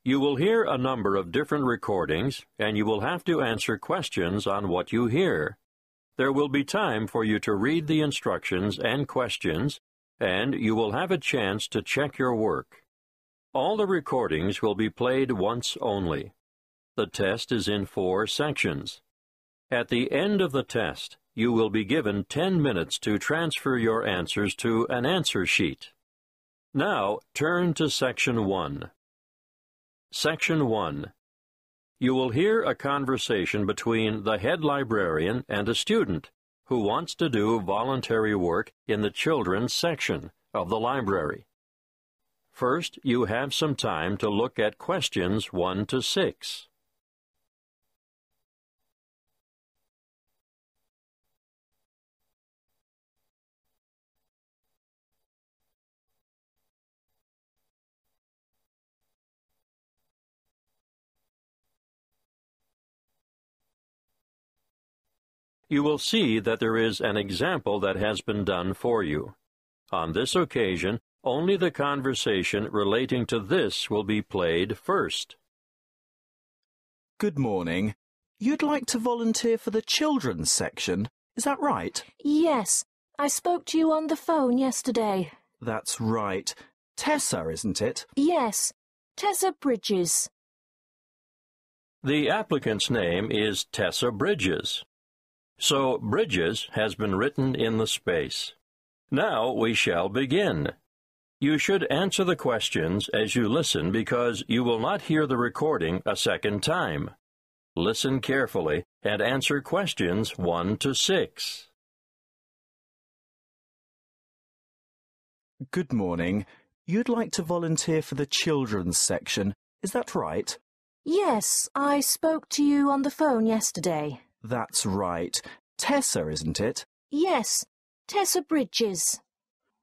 You will hear a number of different recordings, and you will have to answer questions on what you hear. There will be time for you to read the instructions and questions, and you will have a chance to check your work. All the recordings will be played once only. The test is in 4 sections. At the end of the test, you will be given 10 minutes to transfer your answers to an answer sheet. Now, turn to Section 1. Section 1. You will hear a conversation between the head librarian and a student who wants to do voluntary work in the children's section of the library. First, you have some time to look at questions 1 to 6. You will see that there is an example that has been done for you. On this occasion, only the conversation relating to this will be played first. Good morning. You'd like to volunteer for the children's section, is that right? Yes, I spoke to you on the phone yesterday. That's right. Tessa, isn't it? Yes, Tessa Bridges. The applicant's name is Tessa Bridges. So Bridges has been written in the space. Now we shall begin. You should answer the questions as you listen because you will not hear the recording a second time. Listen carefully and answer questions 1 to 6. Good morning. You'd like to volunteer for the children's section, is that right? Yes, I spoke to you on the phone yesterday. That's right. Tessa, isn't it? Yes, Tessa Bridges.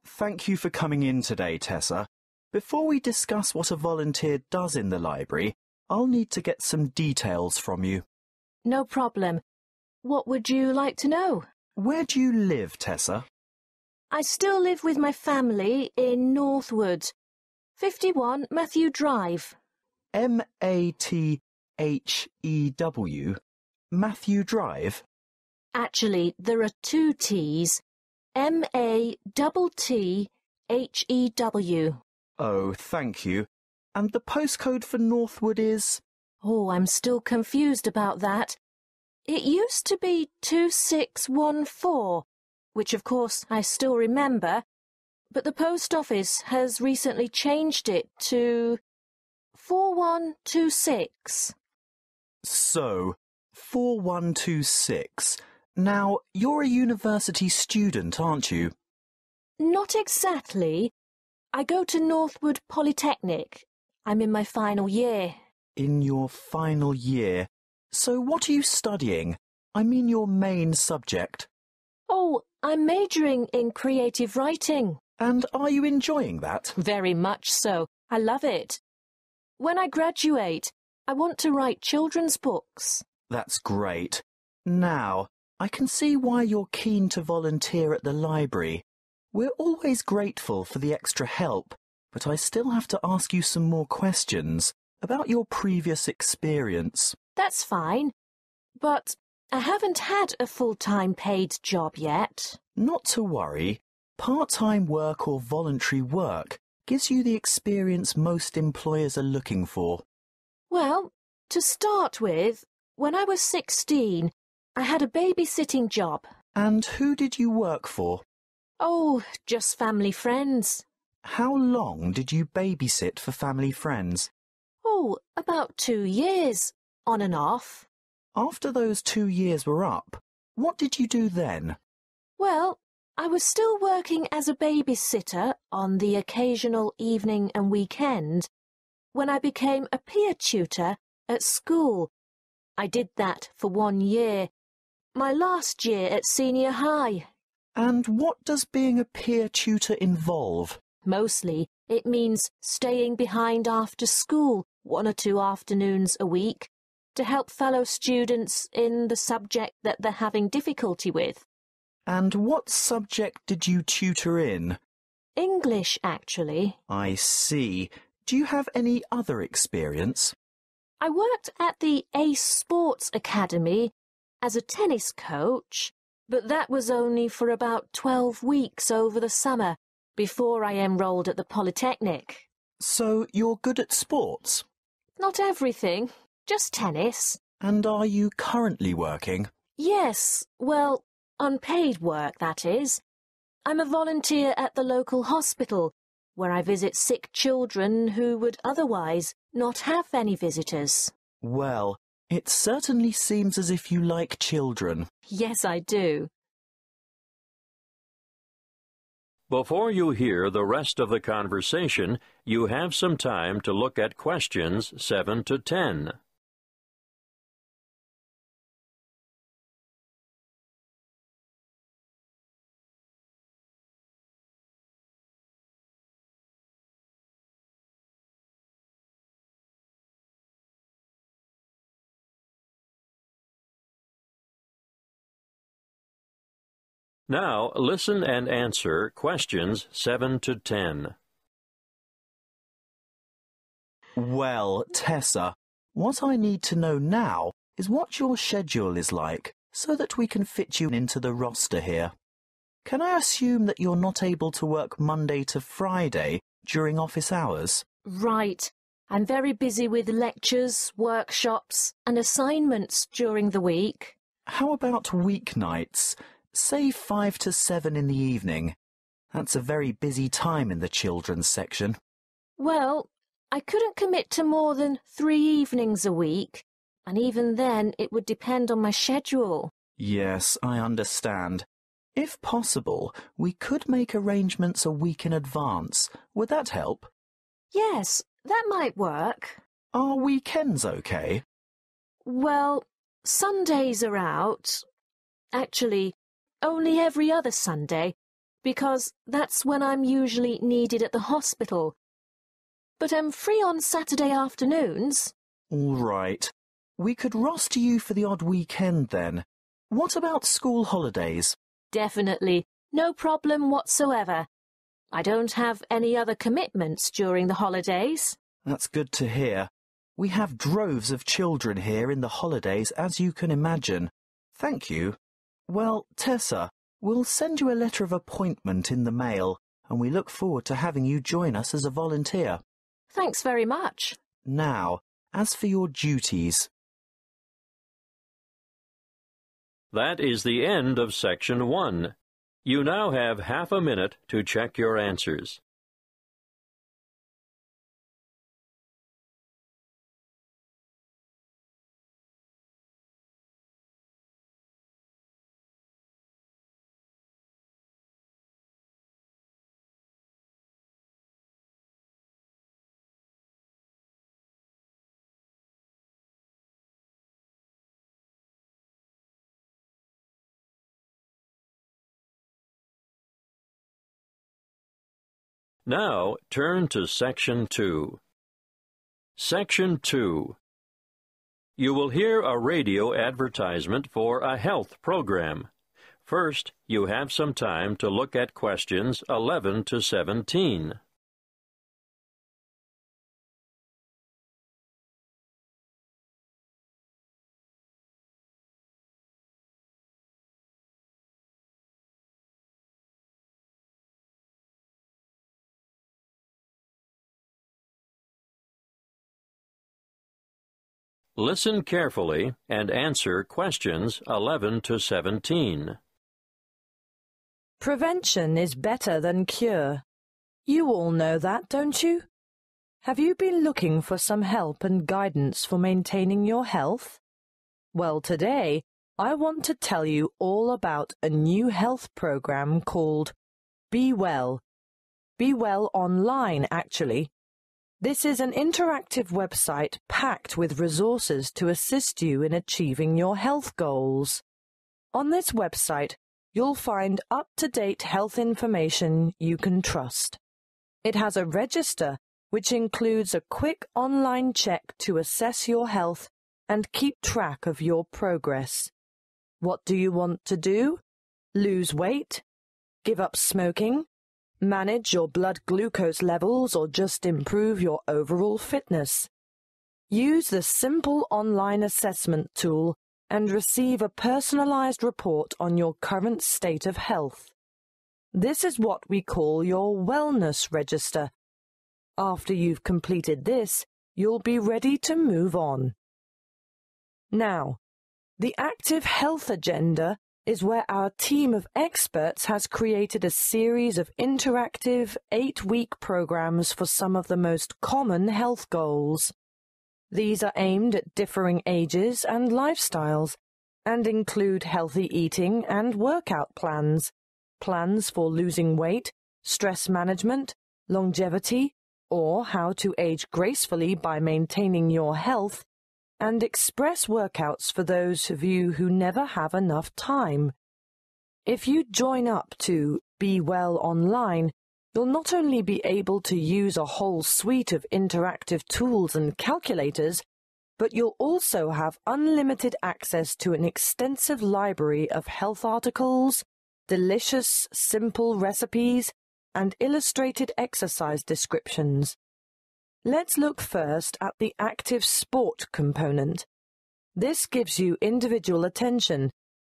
Thank you for coming in today, Tessa. Before we discuss what a volunteer does in the library, I'll need to get some details from you. No problem. What would you like to know? Where do you live, Tessa? I still live with my family in Northwood, 51 Matthew Drive. Matthew? Matthew Drive? Actually, there are 2 T's. Matthew. Oh, thank you. And the postcode for Northwood is? Oh, I'm still confused about that. It used to be 2614, which of course I still remember, but the post office has recently changed it to 4126. So, 4126. Now, you're a university student, aren't you? Not exactly. I go to Northwood Polytechnic. I'm in my final year. In your final year. So what are you studying? I mean your main subject. Oh, I'm majoring in creative writing. And are you enjoying that? Very much so. I love it. When I graduate, I want to write children's books. That's great. Now, I can see why you're keen to volunteer at the library. We're always grateful for the extra help, but I still have to ask you some more questions about your previous experience. That's fine, but I haven't had a full-time paid job yet. Not to worry. Part-time work or voluntary work gives you the experience most employers are looking for. Well, to start with, when I was 16, I had a babysitting job. And who did you work for? Oh, just family friends. How long did you babysit for family friends? Oh, about 2 years, on and off. After those 2 years were up, what did you do then? Well, I was still working as a babysitter on the occasional evening and weekend when I became a peer tutor at school. I did that for 1 year, my last year at senior high. And what does being a peer tutor involve? Mostly, it means staying behind after school 1 or 2 afternoons a week to help fellow students in the subject that they're having difficulty with. And what subject did you tutor in? English, actually. I see. Do you have any other experience? I worked at the Ace Sports Academy as a tennis coach, but that was only for about 12 weeks over the summer before I enrolled at the Polytechnic. So you're good at sports? Not everything, just tennis. And are you currently working? Yes, well, unpaid work, that is. I'm a volunteer at the local hospital, where I visit sick children who would otherwise not have any visitors. Well, it certainly seems as if you like children. Yes, I do. Before you hear the rest of the conversation, you have some time to look at questions 7 to 10. Now, listen and answer questions 7 to 10. Well, Tessa, what I need to know now is what your schedule is like, so that we can fit you into the roster here. Can I assume that you're not able to work Monday to Friday during office hours? Right. I'm very busy with lectures, workshops, and assignments during the week. How about weeknights? Say 5 to 7 in the evening. That's a very busy time in the children's section. Well, I couldn't commit to more than 3 evenings a week, and even then it would depend on my schedule. Yes, I understand. If possible, we could make arrangements a week in advance. Would that help? Yes, that might work. Are weekends okay? Well, Sundays are out. Actually, only every other Sunday, because that's when I'm usually needed at the hospital. But I'm free on Saturday afternoons. All right. We could roster you for the odd weekend then. What about school holidays? Definitely. No problem whatsoever. I don't have any other commitments during the holidays. That's good to hear. We have droves of children here in the holidays, as you can imagine. Thank you. Well, Tessa, we'll send you a letter of appointment in the mail, and we look forward to having you join us as a volunteer. Thanks very much. Now, as for your duties... That is the end of Section 1. You now have half a minute to check your answers. Now, turn to Section 2. Section 2. You will hear a radio advertisement for a health program. First, you have some time to look at questions 11 to 17. Listen carefully and answer questions 11 to 17. Prevention is better than cure. You all know that, don't you? Have you been looking for some help and guidance for maintaining your health? Well, today, I want to tell you all about a new health program called Be Well. Be Well Online, actually. This is an interactive website packed with resources to assist you in achieving your health goals. On this website, you'll find up-to-date health information you can trust. It has a register which includes a quick online check to assess your health and keep track of your progress. What do you want to do? Lose weight? Give up smoking? manage your blood glucose levels, or just improve your overall fitness. Use the simple online assessment tool and receive a personalized report on your current state of health. This is what we call your wellness register. After you've completed this, you'll be ready to move on. Now, the Active Health Agenda is where our team of experts has created a series of interactive 8-week programs for some of the most common health goals. These are aimed at differing ages and lifestyles, and include healthy eating and workout plans, plans for losing weight, stress management, longevity, or how to age gracefully by maintaining your health, and express workouts for those of you who never have enough time. If you join up to Be Well Online, you'll not only be able to use a whole suite of interactive tools and calculators, but you'll also have unlimited access to an extensive library of health articles, delicious, simple recipes, and illustrated exercise descriptions. Let's look first at the active sport component. This gives you individual attention.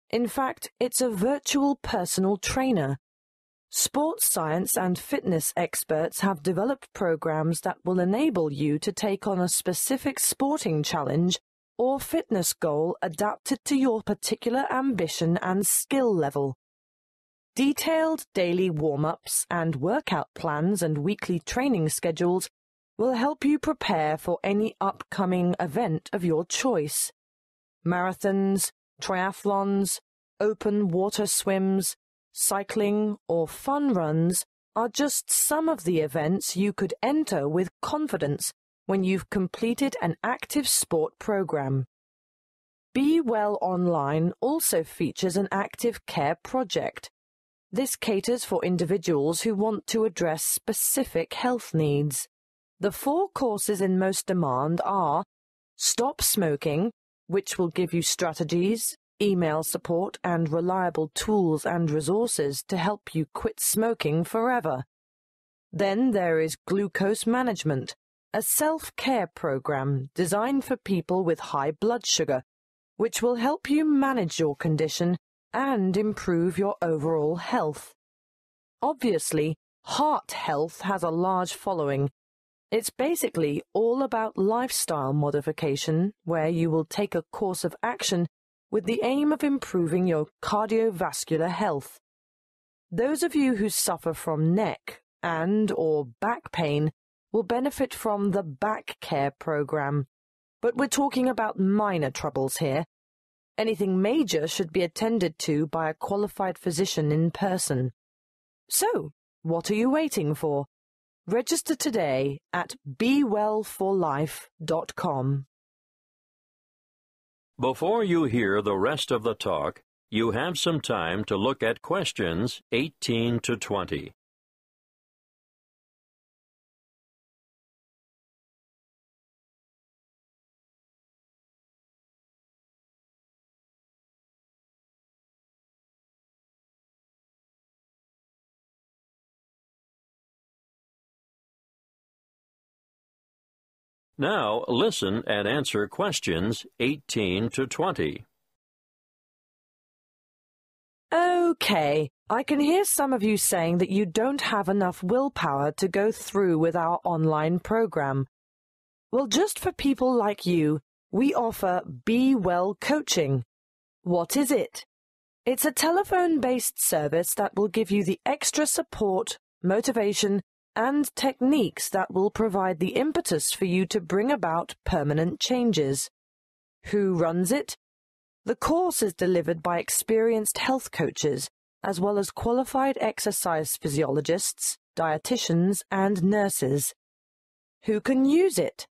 In fact, it's a virtual personal trainer. Sports science and fitness experts have developed programs that will enable you to take on a specific sporting challenge or fitness goal adapted to your particular ambition and skill level. Detailed daily warm-ups and workout plans and weekly training schedules will help you prepare for any upcoming event of your choice. Marathons, triathlons, open water swims, cycling, or fun runs are just some of the events you could enter with confidence when you've completed an active sport program. Be Well Online also features an active care project. This caters for individuals who want to address specific health needs. The 4 courses in most demand are Stop Smoking, which will give you strategies, email support, and reliable tools and resources to help you quit smoking forever. Then there is Glucose Management, a self-care program designed for people with high blood sugar, which will help you manage your condition and improve your overall health. Obviously, heart health has a large following. It's basically all about lifestyle modification, where you will take a course of action with the aim of improving your cardiovascular health. Those of you who suffer from neck and/or back pain will benefit from the Back Care program, but we're talking about minor troubles here. Anything major should be attended to by a qualified physician in person. So, what are you waiting for? Register today at bewellforlife.com. Before you hear the rest of the talk, you have some time to look at questions 18 to 20. Now listen and answer questions 18 to 20. Okay, I can hear some of you saying that you don't have enough willpower to go through with our online program. Well, just for people like you, we offer Be Well Coaching. What is it? It's a telephone-based service that will give you the extra support, motivation, and techniques that will provide the impetus for you to bring about permanent changes. Who runs it? The course is delivered by experienced health coaches, as well as qualified exercise physiologists, dietitians, and nurses. Who can use it?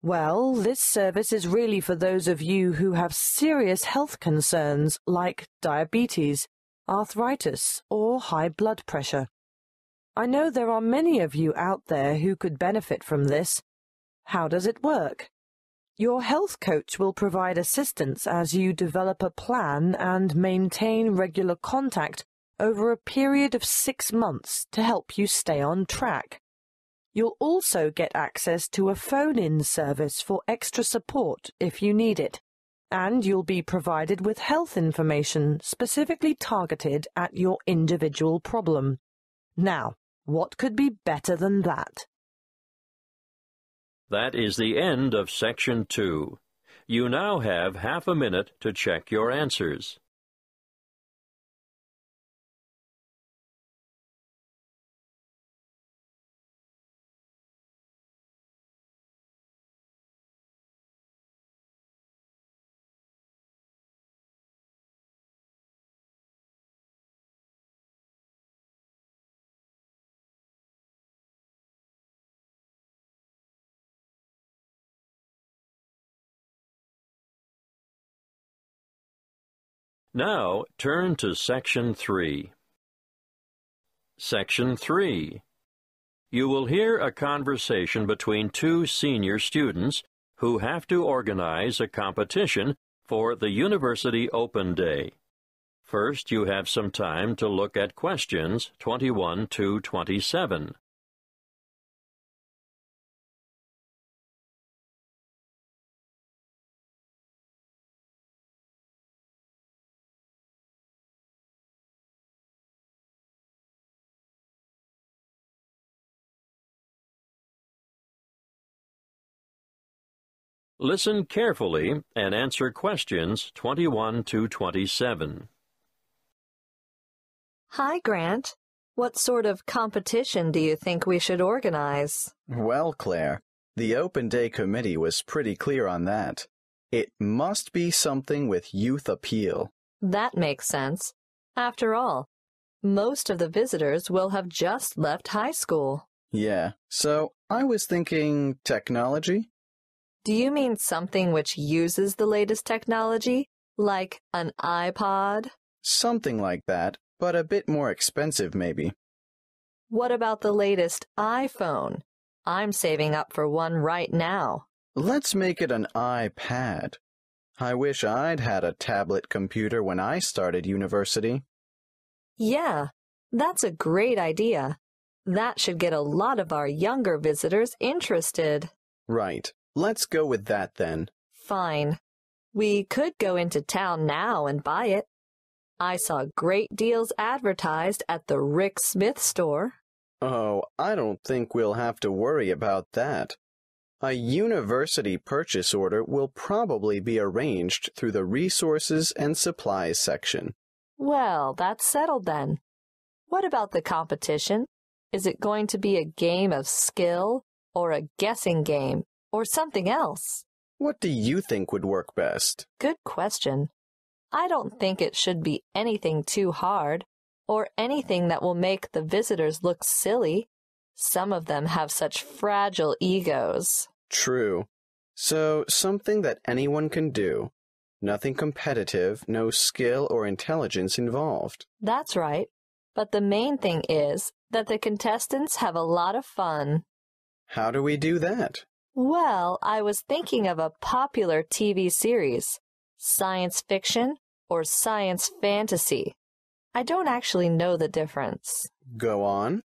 Well, this service is really for those of you who have serious health concerns like diabetes, arthritis, or high blood pressure. I know there are many of you out there who could benefit from this. How does it work? Your health coach will provide assistance as you develop a plan and maintain regular contact over a period of 6 months to help you stay on track. You'll also get access to a phone-in service for extra support if you need it, and you'll be provided with health information specifically targeted at your individual problem. Now, what could be better than that? That is the end of Section 2. You now have half a minute to check your answers. Now, turn to Section 3. Section 3. You will hear a conversation between two senior students who have to organize a competition for the University Open Day. First, you have some time to look at questions 21 to 27. Listen carefully and answer questions 21 to 27. Hi, Grant. What sort of competition do you think we should organize? Well, Claire, the Open Day Committee was pretty clear on that. It must be something with youth appeal. That makes sense. After all, most of the visitors will have just left high school. Yeah, so I was thinking technology? Do you mean something which uses the latest technology, like an iPod? Something like that, but a bit more expensive maybe. What about the latest iPhone? I'm saving up for one right now. Let's make it an iPad. I wish I'd had a tablet computer when I started university. Yeah, that's a great idea. That should get a lot of our younger visitors interested. Right. Let's go with that then. Fine. We could go into town now and buy it. I saw great deals advertised at the Rick Smith store. Oh, I don't think we'll have to worry about that. A university purchase order will probably be arranged through the Resources and Supplies section. Well, that's settled then. What about the competition? Is it going to be a game of skill or a guessing game? Or something else? What do you think would work best? Good question. I don't think it should be anything too hard, or anything that will make the visitors look silly. Some of them have such fragile egos. True. So, something that anyone can do. Nothing competitive, no skill or intelligence involved. That's right. But the main thing is that the contestants have a lot of fun. How do we do that? Well, I was thinking of a popular TV series, science fiction or science fantasy. I don't actually know the difference. Go on.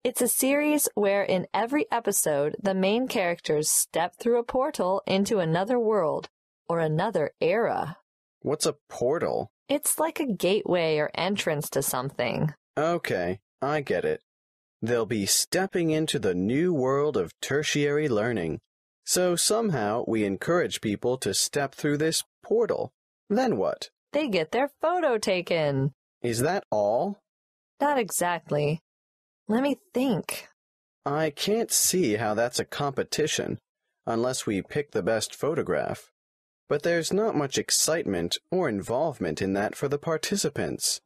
It's a series where in every episode the main characters step through a portal into another world or another era. What's a portal? It's like a gateway or entrance to something. Okay, I get it. They'll be stepping into the new world of tertiary learning. So somehow we encourage people to step through this portal. Then what? They get their photo taken. Is that all? Not exactly. Let me think. I can't see how that's a competition, unless we pick the best photograph. But there's not much excitement or involvement in that for the participants.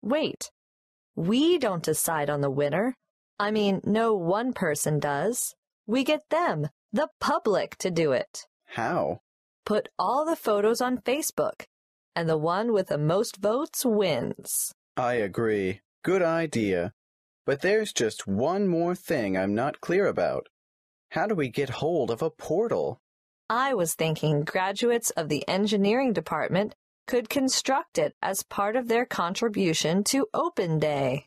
Wait. We don't decide on the winner. I mean, no one person does. We get them, the public, to do it. How? Put all the photos on Facebook, and the one with the most votes wins. I agree. Good idea. But there's just one more thing I'm not clear about. How do we get hold of a portal? I was thinking graduates of the engineering department could construct it as part of their contribution to Open Day.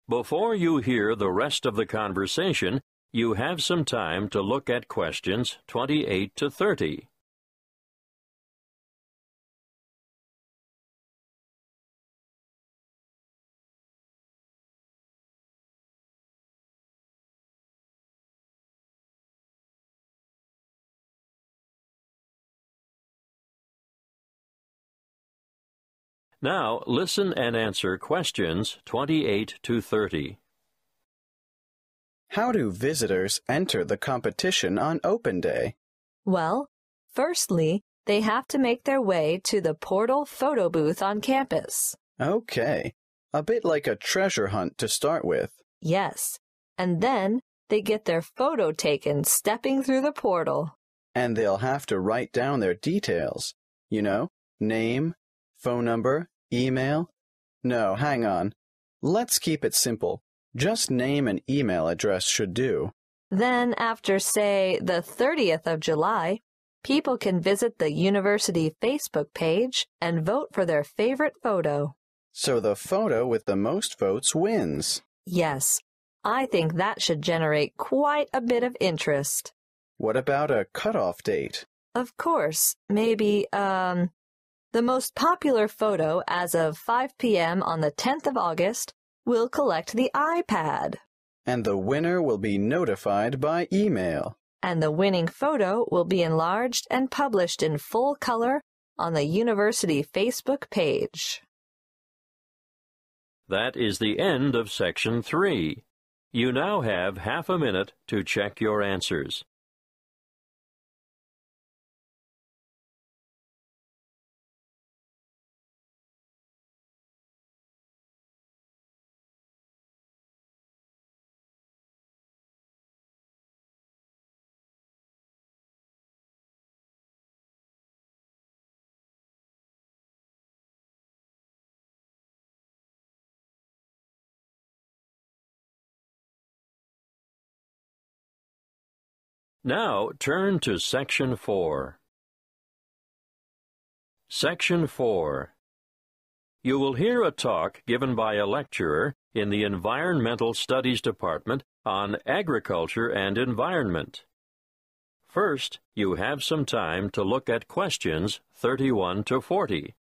Before you hear the rest of the conversation, you have some time to look at questions 28 to 30. Now, listen and answer questions 28 to 30. How do visitors enter the competition on Open Day? Well, firstly, they have to make their way to the portal photo booth on campus. Okay, a bit like a treasure hunt to start with. Yes, and then they get their photo taken stepping through the portal. And they'll have to write down their details. You know, name, phone number, email. No, hang on. Let's keep it simple. Just name and email address should do. Then after, say, the 30th of July, people can visit the university Facebook page and vote for their favorite photo. So the photo with the most votes wins. Yes, I think that should generate quite a bit of interest. What about a cutoff date? Of course, maybe, the most popular photo as of 5 p.m. on the 10th of August will collect the iPad. And the winner will be notified by email. And the winning photo will be enlarged and published in full color on the university Facebook page. That is the end of Section 3. You now have half a minute to check your answers. Now turn to Section 4. Section 4. You will hear a talk given by a lecturer in the Environmental Studies Department on agriculture and environment. First, you have some time to look at questions 31 to 40.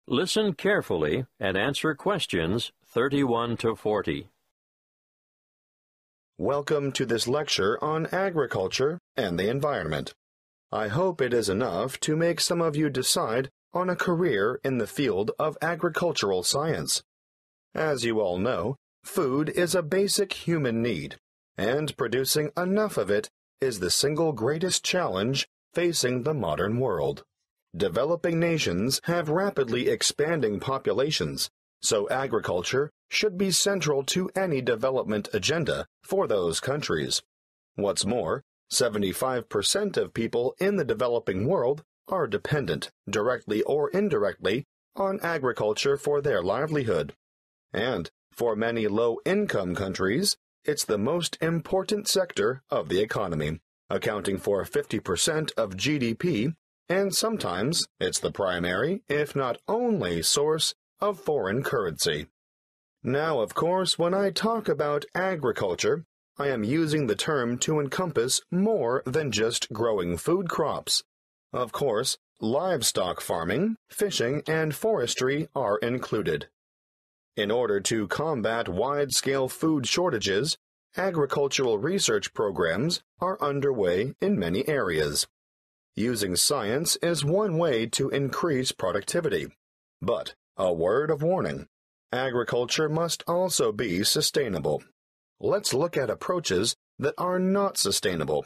Listen carefully and answer questions 31 to 40. Welcome to this lecture on agriculture and the environment. I hope it is enough to make some of you decide on a career in the field of agricultural science. As you all know, food is a basic human need, and producing enough of it is the single greatest challenge facing the modern world. Developing nations have rapidly expanding populations, so agriculture should be central to any development agenda for those countries. What's more, 75% of people in the developing world are dependent, directly or indirectly, on agriculture for their livelihood. And for many low-income countries, it's the most important sector of the economy, accounting for 50% of GDP, and sometimes it's the primary, if not only, source of foreign currency. Now, of course, when I talk about agriculture, I am using the term to encompass more than just growing food crops. Of course, livestock farming, fishing, and forestry are included. In order to combat wide-scale food shortages, agricultural research programs are underway in many areas. Using science is one way to increase productivity. But, a word of warning, agriculture must also be sustainable. Let's look at approaches that are not sustainable.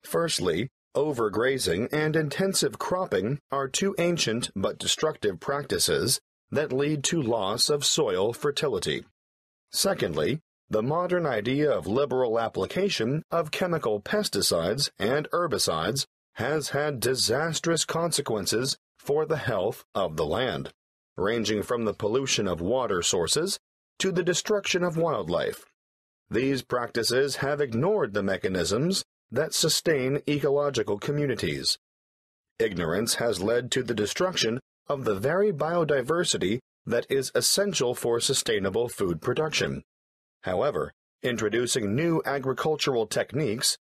Firstly, overgrazing and intensive cropping are two ancient but destructive practices that lead to loss of soil fertility. Secondly, the modern idea of liberal application of chemical pesticides and herbicides has had disastrous consequences for the health of the land, ranging from the pollution of water sources to the destruction of wildlife. These practices have ignored the mechanisms that sustain ecological communities. Ignorance has led to the destruction of the very biodiversity that is essential for sustainable food production. However, introducing new agricultural techniques,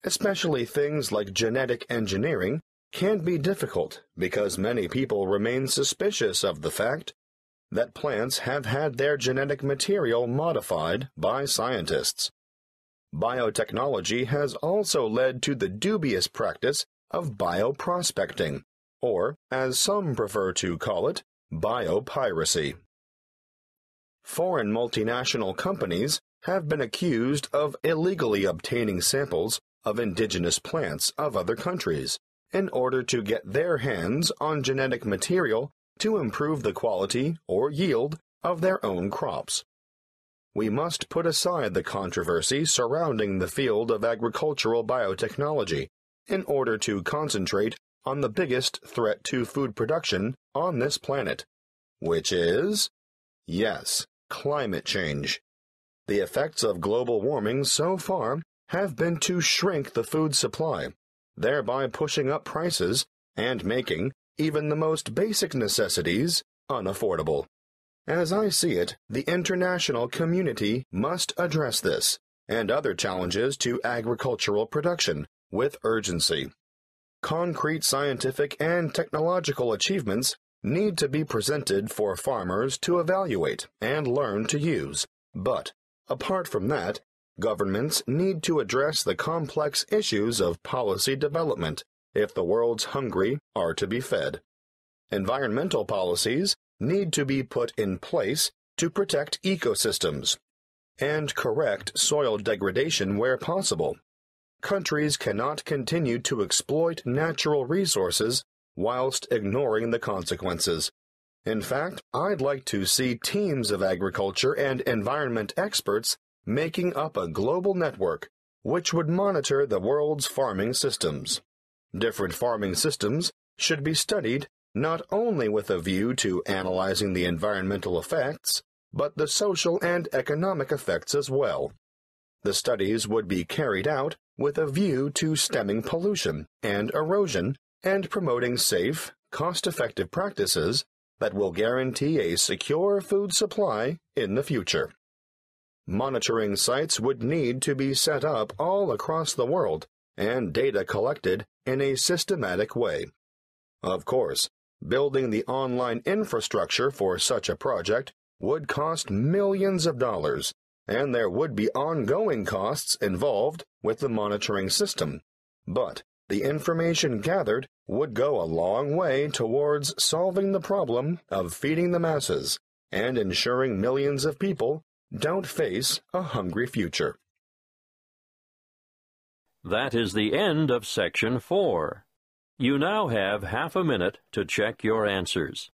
especially things like genetic engineering, can be difficult because many people remain suspicious of the fact that plants have had their genetic material modified by scientists. Biotechnology has also led to the dubious practice of bioprospecting, or, as some prefer to call it, biopiracy. Foreign multinational companies have been accused of illegally obtaining samples of indigenous plants of other countries in order to get their hands on genetic material to improve the quality or yield of their own crops. We must put aside the controversy surrounding the field of agricultural biotechnology in order to concentrate on the biggest threat to food production on this planet, which is, yes, climate change. The effects of global warming so far have been to shrink the food supply, thereby pushing up prices and making even the most basic necessities unaffordable. As I see it, the international community must address this and other challenges to agricultural production with urgency. Concrete scientific and technological achievements need to be presented for farmers to evaluate and learn to use, but, apart from that, governments need to address the complex issues of policy development if the world's hungry are to be fed. Environmental policies need to be put in place to protect ecosystems and correct soil degradation where possible. Countries cannot continue to exploit natural resources whilst ignoring the consequences. In fact, I'd like to see teams of agriculture and environment experts making up a global network which would monitor the world's farming systems. Different farming systems should be studied not only with a view to analyzing the environmental effects, but the social and economic effects as well. The studies would be carried out with a view to stemming pollution and erosion and promoting safe, cost-effective practices that will guarantee a secure food supply in the future. Monitoring sites would need to be set up all across the world and data collected in a systematic way. Of course, building the online infrastructure for such a project would cost millions of dollars, and there would be ongoing costs involved with the monitoring system, but the information gathered would go a long way towards solving the problem of feeding the masses and ensuring millions of people don't face a hungry future. That is the end of Section 4. You now have half a minute to check your answers.